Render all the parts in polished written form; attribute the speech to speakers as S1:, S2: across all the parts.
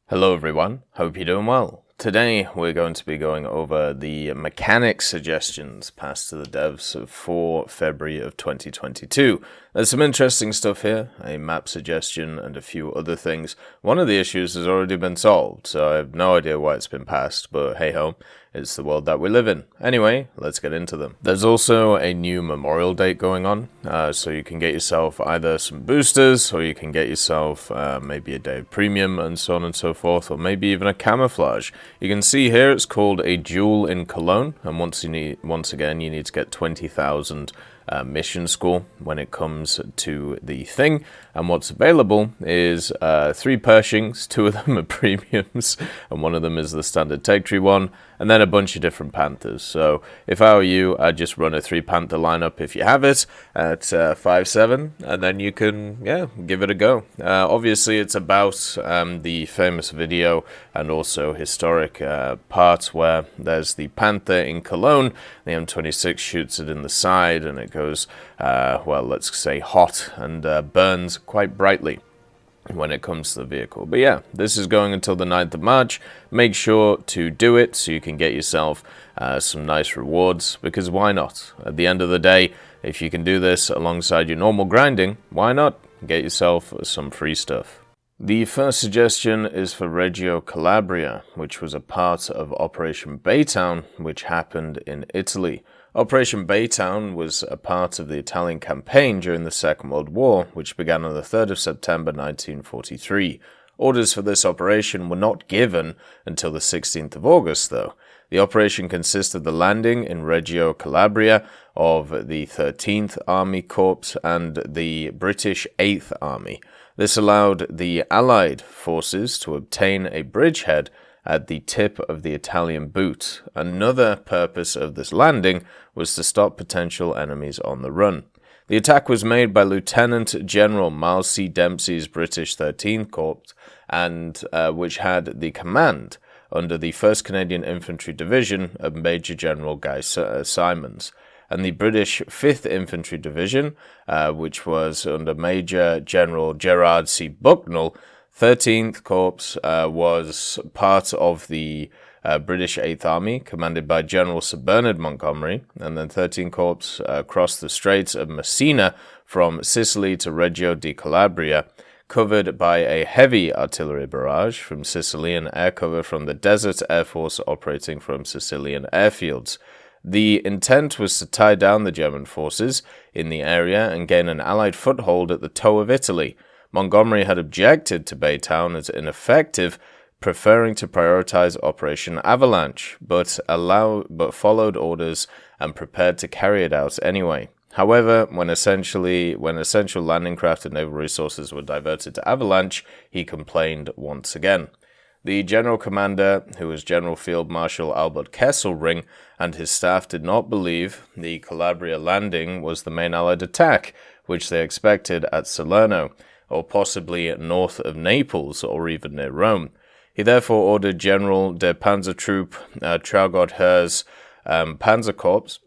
S1: Hello everyone, hope you're doing well. Today we're going to be going over the mechanic suggestions passed to the devs for February of 2022. There's some interesting stuff here, a map suggestion and a few other things. One of the issues has already been solved, so I have no idea why it's been passed, but hey ho, it's the world that we live in. Anyway, let's get into them. There's also a new memorial date going on, so you can get yourself either some boosters, or you can get yourself maybe a day of premium and so on and so forth, or maybe even a camouflage. You can see here it's called a duel in Cologne, and once again you need to get 20,000 mission score when it comes to the thing, and what's available is 3 Pershings, 2 of them are premiums, and 1 of them is the standard Tech Tree one, and then a bunch of different Panthers. So if I were you, I'd just run a 3 Panther lineup if you have it at 5-7, and then you can, give it a go. Obviously it's about the famous video and also historic part where there's the Panther in Cologne, the M26 shoots it in the side, and it goes, well, let's say hot and burns quite brightly when it comes to the vehicle. But yeah, this is going until the 9th of March. Make sure to do it so you can get yourself some nice rewards, because why not? At the end of the day, if you can do this alongside your normal grinding, why not get yourself some free stuff? The first suggestion is for Regio Calabria, which was a part of Operation Baytown, which happened in Italy. Operation Baytown was a part of the Italian campaign during the Second World War, which began on the 3rd of September 1943. Orders for this operation were not given until the 16th of August, though. The operation consisted of the landing in Regio Calabria of the 13th Army Corps and the British 8th Army. This allowed the Allied forces to obtain a bridgehead at the tip of the Italian boot. Another purpose of this landing was to stop potential enemies on the run. The attack was made by Lieutenant General Miles C. Dempsey's British 13th Corps, and which had the command under the 1st Canadian Infantry Division of Major General Guy Simons, and the British 5th Infantry Division, which was under Major General Gerard C. Bucknell. 13th Corps was part of the British 8th Army, commanded by General Sir Bernard Montgomery, and then 13th Corps crossed the Straits of Messina from Sicily to Reggio di Calabria, covered by a heavy artillery barrage from Sicily and air cover from the Desert Air Force operating from Sicilian airfields. The intent was to tie down the German forces in the area and gain an Allied foothold at the toe of Italy. Montgomery had objected to Baytown as ineffective, preferring to prioritize Operation Avalanche, but followed orders and prepared to carry it out anyway. However, when essential landing craft and naval resources were diverted to Avalanche, he complained once again. The general commander, who was General Field Marshal Albert Kesselring, and his staff did not believe the Calabria landing was the main Allied attack, which they expected at Salerno, or possibly north of Naples, or even near Rome. He therefore ordered General der Panzertruppe Traugott Herr's Panzerkorps,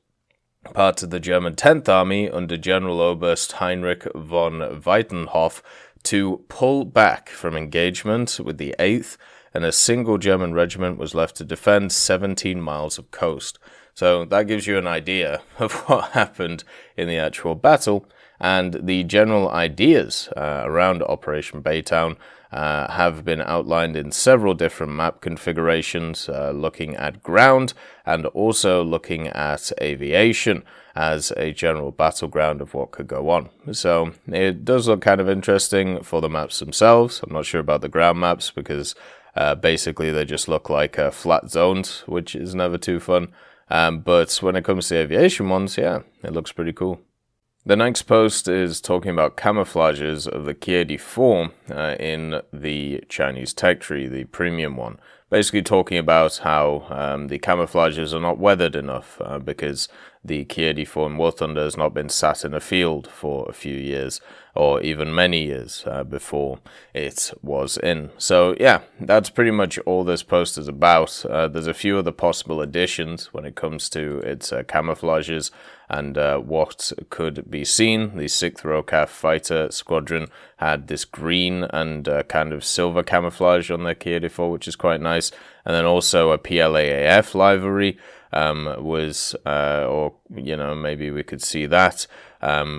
S1: part of the German 10th Army under General Oberst Heinrich von Weitenhoff, to pull back from engagement with the 8th, and a single German regiment was left to defend 17 miles of coast. So that gives you an idea of what happened in the actual battle, and the general ideas around Operation Baytown have been outlined in several different map configurations, looking at ground and also looking at aviation as a general battleground of what could go on. So it does look kind of interesting for the maps themselves. I'm not sure about the ground maps because basically they just look like flat zones, which is never too fun. But when it comes to the aviation ones, yeah, it looks pretty cool. The next post is talking about camouflages of the K84 in the Chinese Tech Tree, the premium one. Basically talking about how the camouflages are not weathered enough because the K84 in War Thunder has not been sat in a field for a few years, or even many years before it was in. So yeah, that's pretty much all this post is about. There's a few other possible additions when it comes to its camouflages, And what could be seen, the 6th ROCAF fighter squadron had this green and kind of silver camouflage on their K-84, which is quite nice. And then also a PLAAF livery was, or, you know, maybe we could see that,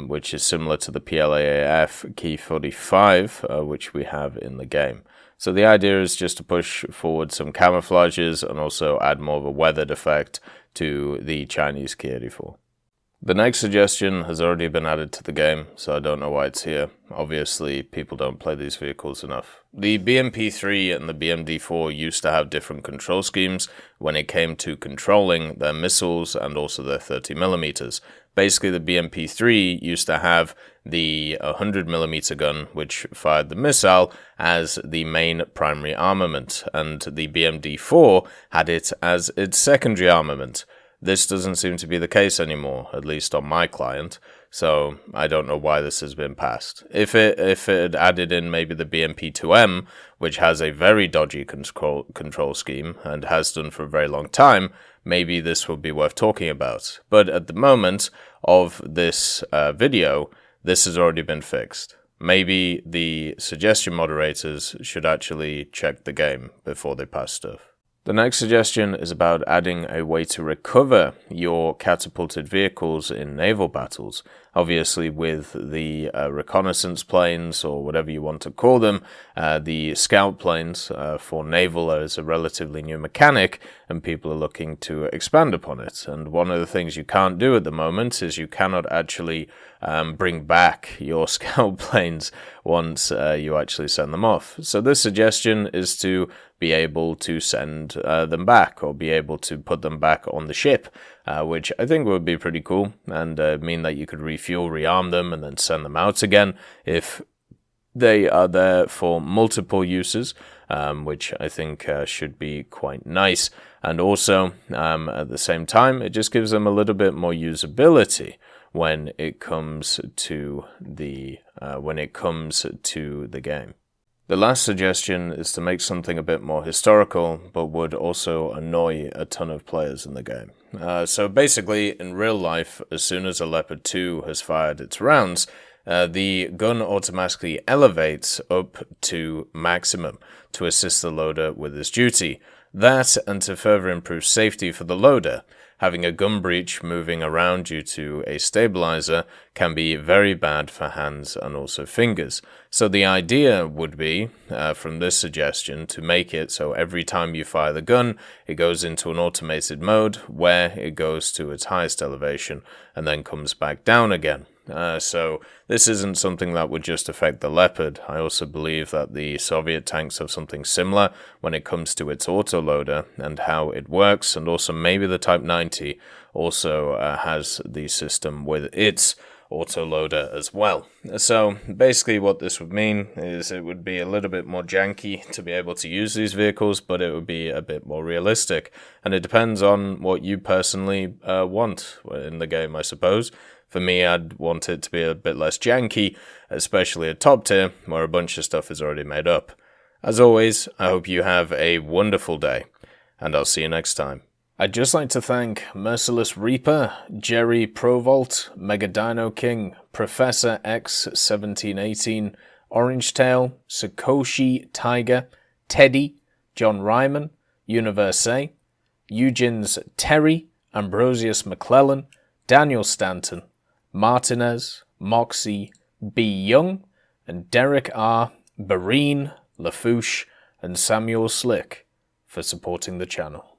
S1: which is similar to the PLAAF K-45, which we have in the game. So the idea is just to push forward some camouflages and also add more of a weathered effect to the Chinese K-84. The next suggestion has already been added to the game, so I don't know why it's here. Obviously, people don't play these vehicles enough. The BMP-3 and the BMD-4 used to have different control schemes when it came to controlling their missiles and also their 30mm. Basically, the BMP-3 used to have the 100mm gun, which fired the missile, as the main primary armament, and the BMD-4 had it as its secondary armament. This doesn't seem to be the case anymore, at least on my client, so I don't know why this has been passed. If it had added in maybe the BMP-2M, which has a very dodgy control scheme and has done for a very long time, maybe this would be worth talking about. But at the moment of this video, this has already been fixed. Maybe the suggestion moderators should actually check the game before they pass stuff. The next suggestion is about adding a way to recover your catapulted vehicles in naval battles. Obviously, with the reconnaissance planes, or whatever you want to call them, the scout planes for naval is a relatively new mechanic, and people are looking to expand upon it. And one of the things you can't do at the moment is you cannot actually bring back your scout planes once you actually send them off. So this suggestion is to be able to send them back, or be able to put them back on the ship, which I think would be pretty cool, and mean that you could refuel, rearm them, and then send them out again if they are there for multiple uses, which I think should be quite nice. And also, at the same time, it just gives them a little bit more usability when it comes to the game. The last suggestion is to make something a bit more historical, but would also annoy a ton of players in the game. So basically, in real life, as soon as a Leopard 2 has fired its rounds, the gun automatically elevates up to maximum to assist the loader with his duty. That, and to further improve safety for the loader, having a gun breech moving around due to a stabilizer can be very bad for hands and also fingers. So the idea would be, from this suggestion, to make it so every time you fire the gun, it goes into an automated mode where it goes to its highest elevation and then comes back down again. So this isn't something that would just affect the Leopard. I also believe that the Soviet tanks have something similar when it comes to its autoloader and how it works, and also maybe the Type 90 also has the system with its autoloader as well. So basically what this would mean is it would be a little bit more janky to be able to use these vehicles, but it would be a bit more realistic. And it depends on what you personally want in the game, I suppose. For me, I'd want it to be a bit less janky, especially at top tier, where a bunch of stuff is already made up. As always, I hope you have a wonderful day, and I'll see you next time. I'd just like to thank Merciless Reaper, Jerry Provolt, Mega Dino King, Professor X1718, Orange Tail, Sakoshi Tiger, Teddy, John Ryman, Universe, Eugen's Terry, Ambrosius McClellan, Daniel Stanton, Martinez, Moxie, B. Young, and Derek R., Barine, Lafouche, and Samuel Slick for supporting the channel.